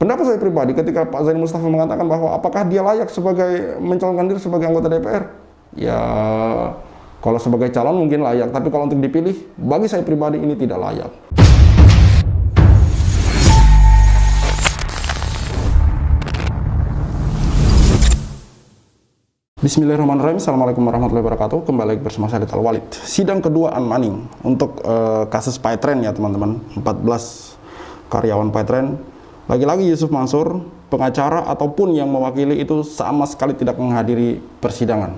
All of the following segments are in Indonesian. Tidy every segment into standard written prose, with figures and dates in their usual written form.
Pendapat saya pribadi ketika Pak Zaini Mustafa mengatakan bahwa apakah dia layak sebagai mencalonkan diri sebagai anggota DPR, ya kalau sebagai calon mungkin layak, tapi kalau untuk dipilih, bagi saya pribadi ini tidak layak. Bismillahirrahmanirrahim. Assalamualaikum warahmatullahi wabarakatuh. Kembali lagi bersama saya Al Walid. Sidang kedua Unmoney untuk kasus Paytren ya teman-teman. 14 karyawan Paytren. Lagi-lagi Yusuf Mansur, pengacara ataupun yang mewakili itu sama sekali tidak menghadiri persidangan.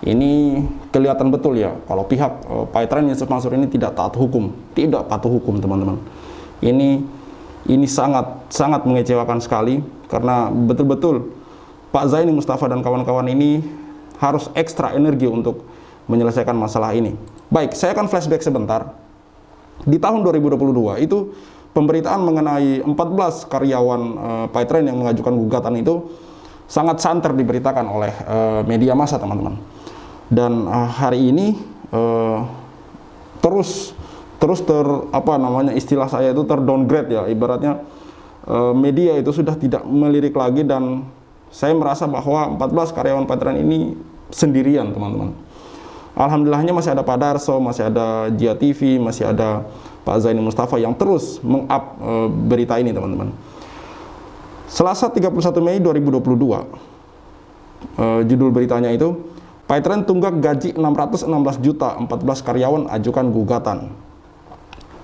Ini kelihatan betul ya kalau pihak Paytren Yusuf Mansur ini tidak taat hukum, tidak patuh hukum teman-teman. Ini sangat mengecewakan sekali karena betul-betul Pak Zaini Mustafa dan kawan-kawan ini harus ekstra energi untuk menyelesaikan masalah ini. Baik, saya akan flashback sebentar. Di tahun 2022 itu pemberitaan mengenai 14 karyawan Paytren yang mengajukan gugatan itu sangat santer diberitakan oleh media massa teman-teman. Dan hari ini terus istilah saya itu terdowngrade ya, ibaratnya media itu sudah tidak melirik lagi dan saya merasa bahwa 14 karyawan Paytren ini sendirian teman-teman. Alhamdulillahnya masih ada Pak Darso, masih ada Jia TV, masih ada Pak Zaini Mustafa yang terus meng-up berita ini teman-teman. Selasa 31 Mei 2022, judul beritanya itu, Paytren tunggak gaji 616 juta, 14 karyawan ajukan gugatan.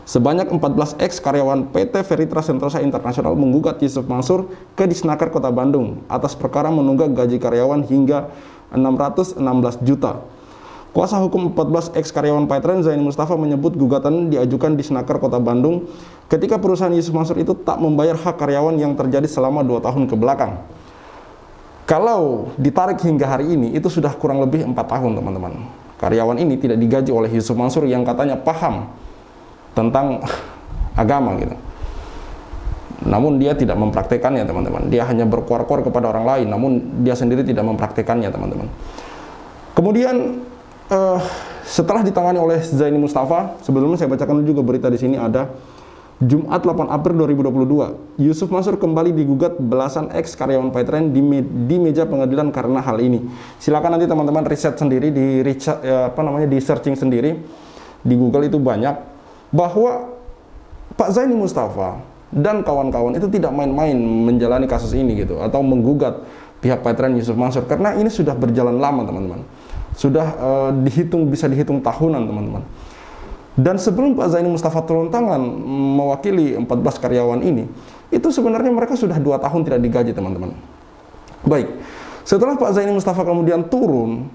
Sebanyak 14 ex karyawan PT Feritra Sentosa Internasional menggugat Yusuf Mansur ke Disnaker Kota Bandung atas perkara menunggak gaji karyawan hingga 616 juta. Kuasa hukum 14 ex karyawan Paytren Zaini Mustafa menyebut gugatan diajukan Disnaker Kota Bandung ketika perusahaan Yusuf Mansur itu tak membayar hak karyawan yang terjadi selama 2 tahun ke belakang. Kalau ditarik hingga hari ini itu sudah kurang lebih 4 tahun teman-teman. Karyawan ini tidak digaji oleh Yusuf Mansur yang katanya paham tentang agama gitu. Namun dia tidak mempraktekannya teman-teman. Dia hanya berkuar-kuar kepada orang lain, namun dia sendiri tidak mempraktekannya teman-teman. Kemudian setelah ditangani oleh Zaini Mustafa, sebelumnya saya bacakan juga berita di sini ada Jumat 8 April 2022, Yusuf Mansur kembali digugat belasan ex karyawan Paytren di meja pengadilan karena hal ini. Silakan nanti teman-teman riset sendiri, di searching sendiri di Google itu banyak. Bahwa Pak Zaini Mustafa dan kawan-kawan itu tidak main-main menjalani kasus ini gitu, atau menggugat pihak Paytren Yusuf Mansur, karena ini sudah berjalan lama teman-teman, sudah bisa dihitung tahunan teman-teman. Dan sebelum Pak Zaini Mustafa turun tangan mewakili 14 karyawan ini, itu sebenarnya mereka sudah 2 tahun tidak digaji teman-teman. Baik, setelah Pak Zaini Mustafa kemudian turun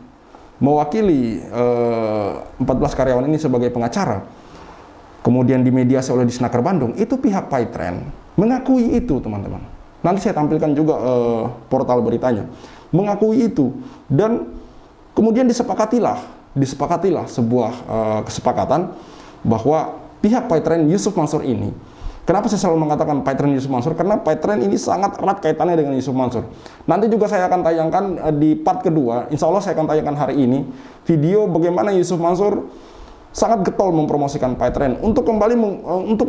mewakili 14 karyawan ini sebagai pengacara, kemudian dimediasi oleh Disnaker Bandung, itu pihak Paytren mengakui itu teman-teman. Nanti saya tampilkan juga portal beritanya. Mengakui itu dan kemudian disepakatilah sebuah kesepakatan bahwa pihak Paytren Yusuf Mansur ini, kenapa saya selalu mengatakan Paytren Yusuf Mansur? Karena Paytren ini sangat erat kaitannya dengan Yusuf Mansur. Nanti juga saya akan tayangkan di part kedua, insya Allah saya akan tayangkan hari ini, video bagaimana Yusuf Mansur sangat getol mempromosikan Paytren untuk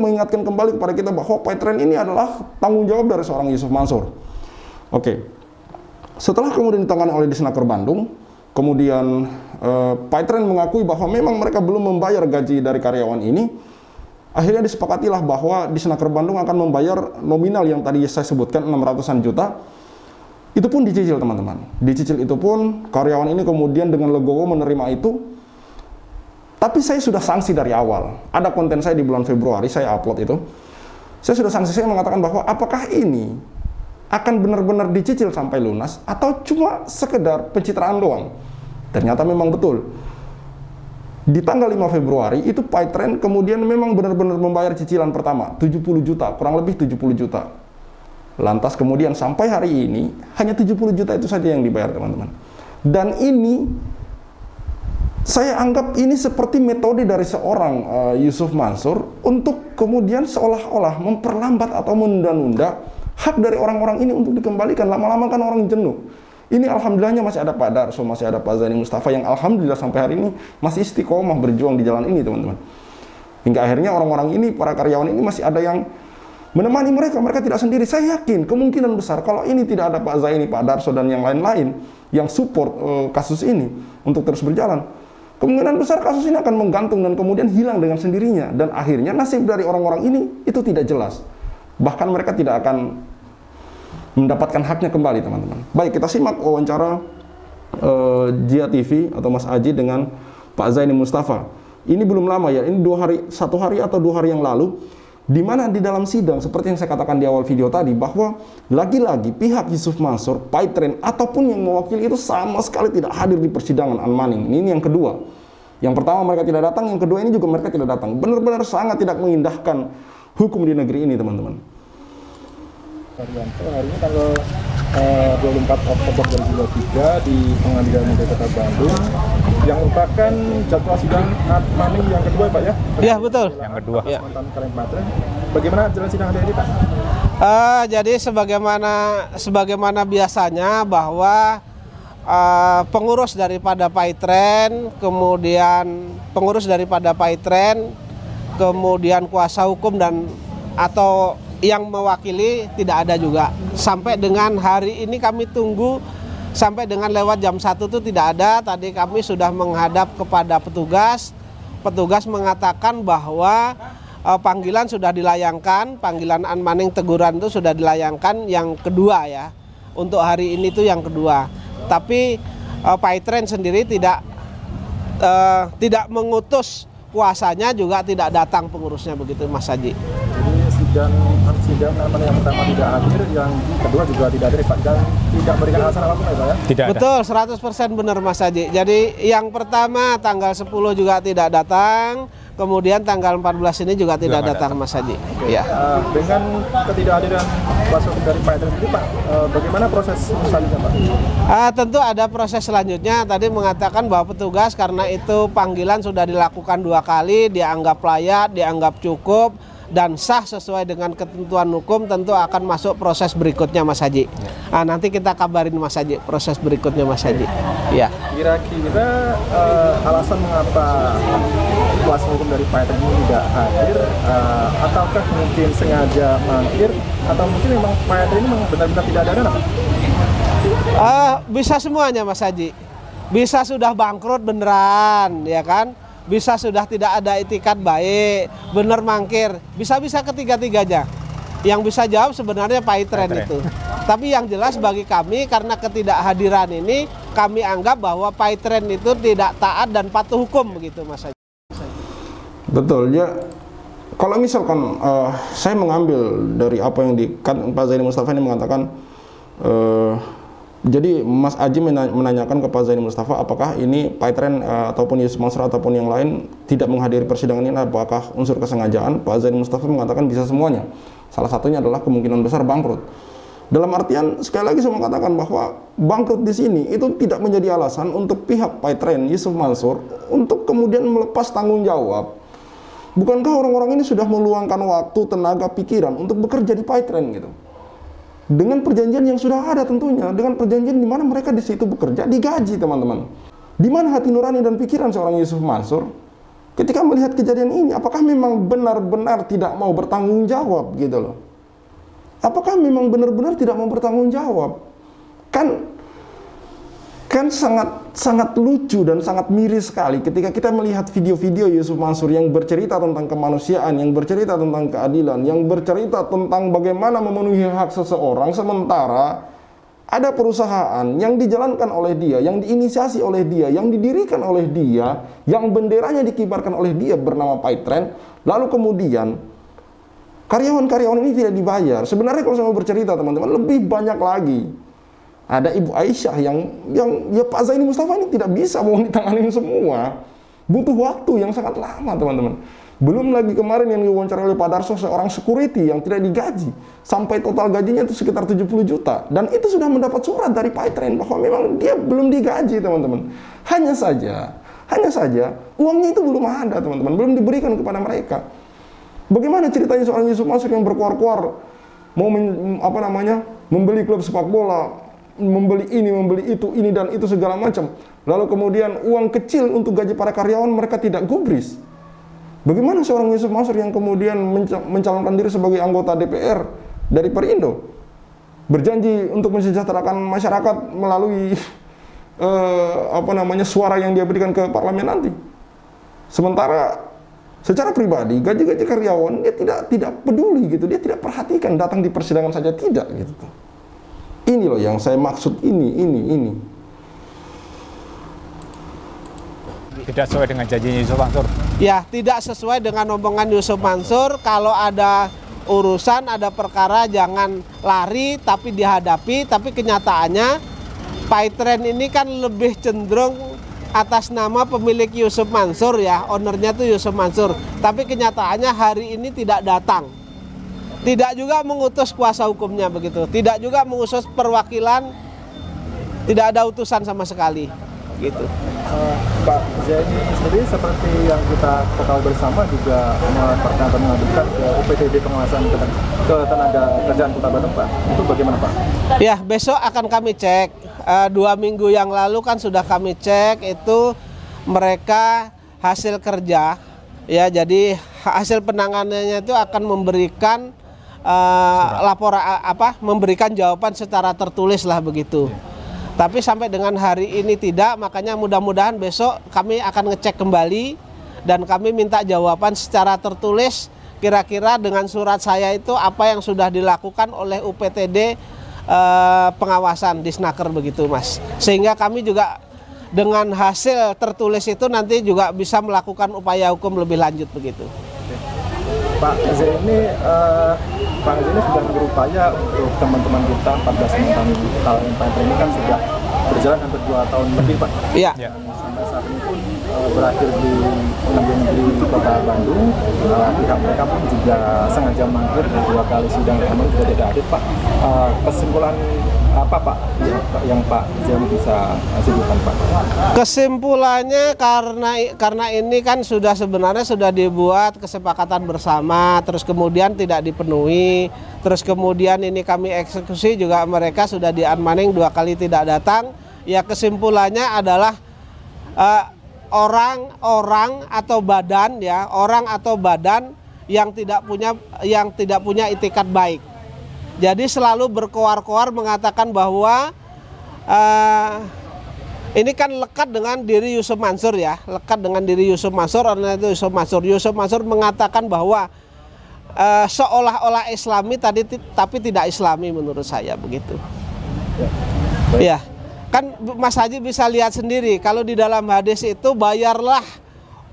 mengingatkan kembali kepada kita bahwa Paytren ini adalah tanggung jawab dari seorang Yusuf Mansur. Oke. Setelah kemudian ditangani oleh Disnaker Bandung, kemudian Paytren mengakui bahwa memang mereka belum membayar gaji dari karyawan ini. Akhirnya disepakatilah bahwa Disnaker Bandung akan membayar nominal yang tadi saya sebutkan 600-an juta. Itu pun dicicil teman-teman. Dicicil itu pun karyawan ini kemudian dengan legowo menerima itu. Tapi saya sudah sanksi dari awal. Ada konten saya di bulan Februari, saya upload itu. Saya sudah sanksi, saya mengatakan bahwa apakah ini akan benar-benar dicicil sampai lunas atau cuma sekedar pencitraan doang. Ternyata memang betul. Di tanggal 5 Februari itu Paytren kemudian memang benar-benar membayar cicilan pertama, 70 juta, kurang lebih 70 juta. Lantas kemudian sampai hari ini hanya 70 juta itu saja yang dibayar teman-teman. Dan ini saya anggap ini seperti metode dari seorang Yusuf Mansur untuk kemudian seolah-olah memperlambat atau menunda-nunda hak dari orang-orang ini untuk dikembalikan. Lama-lama kan orang jenuh. Ini alhamdulillahnya masih ada Pak Darso, masih ada Pak Zaini Mustafa yang alhamdulillah sampai hari ini masih istiqomah berjuang di jalan ini teman-teman. Hingga akhirnya orang-orang ini, para karyawan ini masih ada yang menemani mereka. Mereka tidak sendiri. Saya yakin kemungkinan besar kalau ini tidak ada Pak Zaini, Pak Darso, dan yang lain-lain yang support kasus ini untuk terus berjalan, kemungkinan besar kasus ini akan menggantung dan kemudian hilang dengan sendirinya. Dan akhirnya nasib dari orang-orang ini itu tidak jelas. Bahkan mereka tidak akan mendapatkan haknya kembali, teman-teman. Baik, kita simak wawancara Jia TV atau Mas Aji dengan Pak Zaini Mustafa. Ini belum lama ya, ini 1 hari atau 2 hari yang lalu, di mana di dalam sidang seperti yang saya katakan di awal video tadi, bahwa lagi-lagi pihak Yusuf Mansur, Paitren ataupun yang mewakili itu sama sekali tidak hadir di persidangan An Maning. Ini yang kedua. Yang pertama mereka tidak datang, yang kedua ini juga mereka tidak datang. Benar-benar sangat tidak mengindahkan hukum di negeri ini, teman-teman. Hari ini tanggal 24 Oktober 2023 di Pengadilan Negeri Kota Bandung, yang merupakan jadwal sidang An Maning yang kedua, Pak ya? Iya, betul. Yang kedua. Mantan Kaleng Paitren. Bagaimana jalan sidang hari ini, Pak? Jadi sebagaimana biasanya bahwa pengurus daripada Paitren, kemudian kuasa hukum dan atau yang mewakili tidak ada juga. Sampai dengan hari ini kami tunggu sampai dengan lewat jam 1 itu tidak ada. Tadi kami sudah menghadap kepada petugas. Petugas mengatakan bahwa panggilan sudah dilayangkan, panggilan An Maning teguran itu sudah dilayangkan yang kedua ya. Untuk hari ini itu yang kedua. Tapi Paitren sendiri tidak mengutus kuasanya, juga tidak datang pengurusnya, begitu Mas Haji. Sidang yang pertama tidak hadir, yang kedua juga tidak hadir, Pak, dan tidak berikan alasan apapun ya, Pak ya? Tidak ada. Betul, 100% benar Mas Haji. Jadi yang pertama tanggal 10 juga tidak datang, kemudian tanggal 14 ini juga tidak datang Mas Haji. Ya. Dengan ketidakhadiran kuasa hukum dari Paitren ini, Pak, bagaimana proses selanjutnya, Pak? Tentu ada proses selanjutnya. Tadi mengatakan bahwa petugas karena itu panggilan sudah dilakukan 2 kali, dianggap layak, dianggap cukup dan sah sesuai dengan ketentuan hukum, tentu akan masuk proses berikutnya Mas Haji. Nanti kita kabarin Mas Haji proses berikutnya Mas Haji. Ya. Kira-kira alasan mengapa kuasa hukum dari Paitren ini tidak hadir, ataukah mungkin sengaja mangkir, atau mungkin memang Paitren ini benar-benar tidak ada dana, Pak? Bisa semuanya Mas Haji. Bisa sudah bangkrut beneran, ya kan? Bisa sudah tidak ada itikat baik, bener mangkir, bisa-bisa ketiga-tiganya. Yang bisa jawab sebenarnya Paitren itu. Tapi yang jelas bagi kami, karena ketidakhadiran ini, kami anggap bahwa Paitren itu tidak taat dan patuh hukum, begitu Mas Haji. Betul ya. Kalau misalkan saya mengambil dari apa yang Pak Zaini Mustafa ini mengatakan, jadi Mas Aji menanyakan ke Pak Zaini Mustafa apakah ini Paitren ataupun Yusuf Mansur ataupun yang lain tidak menghadiri persidangan ini, apakah unsur kesengajaan? Pak Zaini Mustafa mengatakan bisa semuanya. Salah satunya adalah kemungkinan besar bangkrut. Dalam artian sekali lagi saya mengatakan bahwa bangkrut di sini itu tidak menjadi alasan untuk pihak Paitren Yusuf Mansur untuk kemudian melepas tanggung jawab. Bukankah orang-orang ini sudah meluangkan waktu, tenaga, pikiran untuk bekerja di Paitren gitu? Dengan perjanjian yang sudah ada tentunya, dengan perjanjian di mana mereka di situ bekerja digaji, teman-teman. Di mana hati nurani dan pikiran seorang Yusuf Mansur ketika melihat kejadian ini? Apakah memang benar-benar tidak mau bertanggung jawab gitu loh? Apakah memang benar-benar tidak mau bertanggung jawab? Kan sangat lucu dan sangat miris sekali ketika kita melihat video-video Yusuf Mansur yang bercerita tentang kemanusiaan, yang bercerita tentang keadilan, yang bercerita tentang bagaimana memenuhi hak seseorang, sementara ada perusahaan yang dijalankan oleh dia, yang diinisiasi oleh dia, yang didirikan oleh dia, yang benderanya dikibarkan oleh dia bernama Paitren, lalu kemudian karyawan-karyawan ini tidak dibayar. Sebenarnya kalau saya mau bercerita, teman-teman, lebih banyak lagi. Ada Ibu Aisyah yang ya Pak Zaini Mustafa ini tidak bisa mau ditanganin semua. Butuh waktu yang sangat lama, teman-teman. Belum lagi kemarin yang diwawancara oleh Pak Darso, seorang security yang tidak digaji. Sampai total gajinya itu sekitar 70 juta. Dan itu sudah mendapat surat dari Paitren bahwa memang dia belum digaji, teman-teman. Hanya saja uangnya itu belum ada, teman-teman. Belum diberikan kepada mereka. Bagaimana ceritanya seorang Yusuf Mansur yang berkuar-kuar mau membeli klub sepak bola, membeli ini, membeli itu, ini dan itu segala macam. Lalu kemudian uang kecil untuk gaji para karyawan mereka tidak gubris. Bagaimana seorang Yusuf Mansur yang kemudian mencalonkan diri sebagai anggota DPR dari Perindo, berjanji untuk mensejahterakan masyarakat melalui suara yang dia berikan ke parlemen nanti. Sementara secara pribadi gaji-gaji karyawan dia tidak peduli gitu, dia tidak perhatikan, datang di persidangan saja tidak gitu. Ini loh yang saya maksud, ini. Tidak sesuai dengan janjinya Yusuf Mansur. Ya, tidak sesuai dengan omongan Yusuf Mansur. Kalau ada urusan, ada perkara, jangan lari tapi dihadapi. Tapi kenyataannya PAITREN ini kan lebih cenderung atas nama pemilik Yusuf Mansur ya, ownernya tuh Yusuf Mansur. Tapi kenyataannya hari ini tidak datang. Tidak juga mengutus kuasa hukumnya begitu. Tidak juga mengutus perwakilan. Tidak ada utusan sama sekali gitu. Pak Zaini sendiri seperti yang kita ketahui bersama juga pernah mengajukan ke UPTD pengawasan ketenaga kerjaan Kota Bandung, Pak. Itu bagaimana, Pak? Ya, besok akan kami cek. 2 minggu yang lalu kan sudah kami cek itu mereka hasil kerja ya, jadi hasil penanganannya itu akan memberikan memberikan jawaban secara tertulis lah begitu. Tapi sampai dengan hari ini tidak, makanya mudah-mudahan besok kami akan ngecek kembali dan kami minta jawaban secara tertulis kira-kira dengan surat saya itu apa yang sudah dilakukan oleh UPTD pengawasan di Snaker begitu Mas. Sehingga kami juga dengan hasil tertulis itu nanti juga bisa melakukan upaya hukum lebih lanjut begitu. Pak Zaini sudah berupaya untuk teman-teman kita 14 mantan talent PAITREN ini kan sudah berjalan hampir 2 tahun lebih, Pak. Iya. Sampai saat ini pun berakhir di Pengadilan Negeri Kota Bandung. Pihak mereka pun juga sengaja mangkir 2 kali sidang namun juga tidak hadir, Pak. Kesimpulan apa, Pak, yang Pak Zaini bisa sebutkan, Pak? Kesimpulannya karena ini kan sebenarnya sudah dibuat kesepakatan bersama, terus kemudian tidak dipenuhi, terus kemudian ini kami eksekusi juga mereka sudah di-unmanning 2 kali tidak datang. Ya kesimpulannya adalah orang atau badan yang tidak punya itikat baik. Jadi selalu berkoar-koar mengatakan bahwa ini kan lekat dengan diri Yusuf Mansur ya, lekat dengan diri Yusuf Mansur, karena itu Yusuf Mansur mengatakan bahwa seolah-olah Islami tapi tidak Islami menurut saya begitu. Ya, kan Mas Haji bisa lihat sendiri kalau di dalam hadis itu bayarlah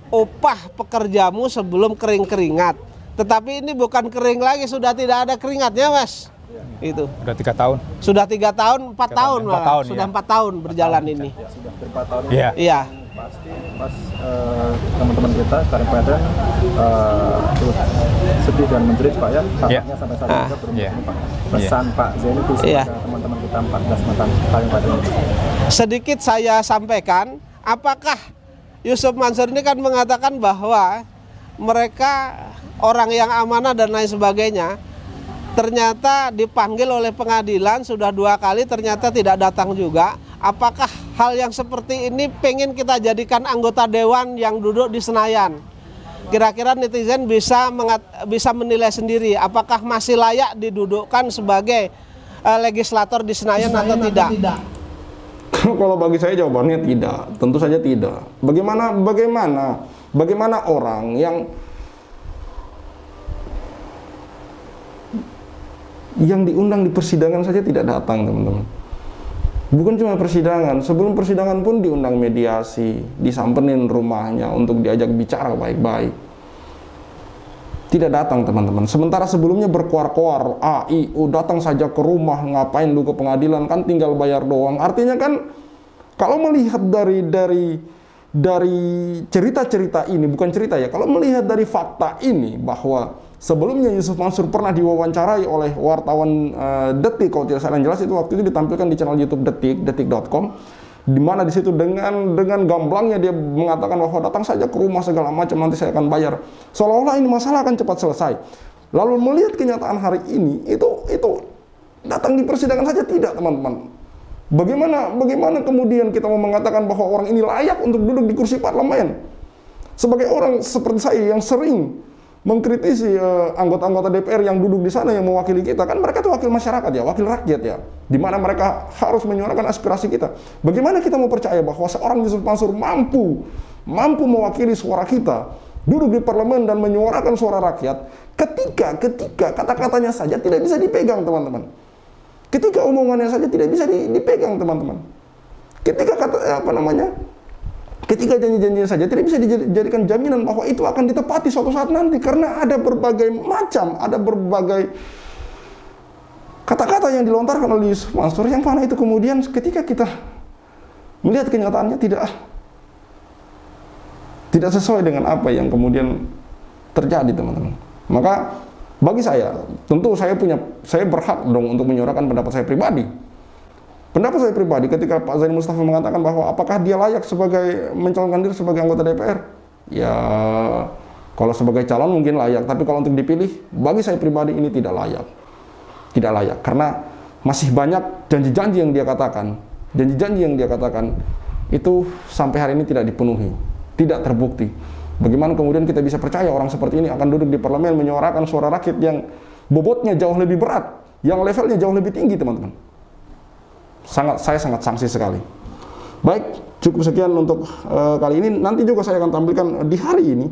upah pekerjamu sebelum kering keringat. Tetapi ini bukan kering lagi, sudah tidak ada keringatnya, Mas. Itu. Sudah 3 tahun. Sudah 3 tahun, 4 tahun malah. 4 tahun, sudah ya. 4 tahun berjalan ini. Ya, sudah 4 tahun. Iya. Iya. Pasti Mas teman-teman kita dari PAITREN sedih dan menjerit, Pak ya. Tampaknya sampai saat ini belum ketemu, Pak. Pesan Pak Zaini itu kepada teman-teman kita 14 mantan talent PAITREN. Sedikit saya sampaikan, apakah Yusuf Mansur ini kan mengatakan bahwa mereka orang yang amanah dan lain sebagainya, ternyata dipanggil oleh pengadilan sudah 2 kali ternyata tidak datang juga. Apakah hal yang seperti ini pengen kita jadikan anggota dewan yang duduk di Senayan? Kira-kira netizen bisa menilai sendiri apakah masih layak didudukkan sebagai legislator di Senayan atau tidak? Kalau bagi saya jawabannya tidak, tentu saja tidak. Bagaimana orang yang diundang di persidangan saja tidak datang, teman-teman. Bukan cuma persidangan, sebelum persidangan pun diundang mediasi, disamperin rumahnya untuk diajak bicara baik-baik. Tidak datang, teman-teman. Sementara sebelumnya berkoar-koar, datang saja ke rumah, ngapain lu ke pengadilan, kan tinggal bayar doang. Artinya kan kalau melihat dari cerita-cerita ini, bukan cerita ya, kalau melihat dari fakta ini bahwa sebelumnya Yusuf Mansur pernah diwawancarai oleh wartawan Detik, kalau tidak salah yang jelas itu waktu itu ditampilkan di channel YouTube detik.com, di mana di situ dengan gamblangnya dia mengatakan bahwa datang saja ke rumah segala macam nanti saya akan bayar. Seolah-olah ini masalah akan cepat selesai. Lalu melihat kenyataan hari ini itu datang di persidangan saja tidak, teman-teman. Bagaimana kemudian kita mau mengatakan bahwa orang ini layak untuk duduk di kursi parlemen? Sebagai orang seperti saya yang sering mengkritisi anggota-anggota DPR yang duduk di sana yang mewakili kita, kan mereka itu wakil masyarakat ya, wakil rakyat ya, di mana mereka harus menyuarakan aspirasi kita. Bagaimana kita mau percaya bahwa seorang Yusuf Mansur mampu mewakili suara kita, duduk di parlemen dan menyuarakan suara rakyat, ketika kata-katanya saja tidak bisa dipegang, teman-teman. Ketika omongannya saja tidak bisa dipegang, teman-teman. Ketika ketika janji-janjinya saja tidak bisa dijadikan jaminan bahwa itu akan ditepati suatu saat nanti, karena ada berbagai kata-kata yang dilontarkan oleh Yusuf Mansur yang mana itu kemudian ketika kita melihat kenyataannya tidak sesuai dengan apa yang kemudian terjadi, teman-teman. Maka bagi saya, tentu saya berhak dong untuk menyuarakan pendapat saya pribadi. Pendapat saya pribadi ketika Pak Zaini Mustafa mengatakan bahwa apakah dia layak mencalonkan diri sebagai anggota DPR? Ya, kalau sebagai calon mungkin layak, tapi kalau untuk dipilih, bagi saya pribadi ini tidak layak. Tidak layak, karena masih banyak janji-janji yang dia katakan. Janji-janji yang dia katakan itu sampai hari ini tidak dipenuhi, tidak terbukti. Bagaimana kemudian kita bisa percaya orang seperti ini akan duduk di parlemen menyuarakan suara rakyat yang bobotnya jauh lebih berat, yang levelnya jauh lebih tinggi, teman-teman. Saya sangat sanksi sekali. Baik, cukup sekian untuk kali ini. Nanti juga saya akan tampilkan di hari ini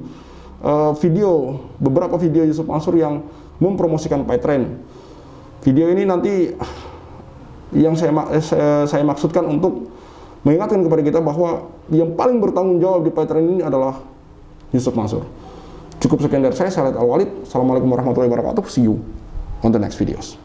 beberapa video Yusuf Mansur yang mempromosikan PayTrend. Video ini nanti yang saya maksudkan untuk mengingatkan kepada kita bahwa yang paling bertanggung jawab di PayTrend ini adalah Yusuf Mansur. Cukup sekian dari saya Khalid Al-Walid. Assalamualaikum warahmatullahi wabarakatuh. See you on the next videos.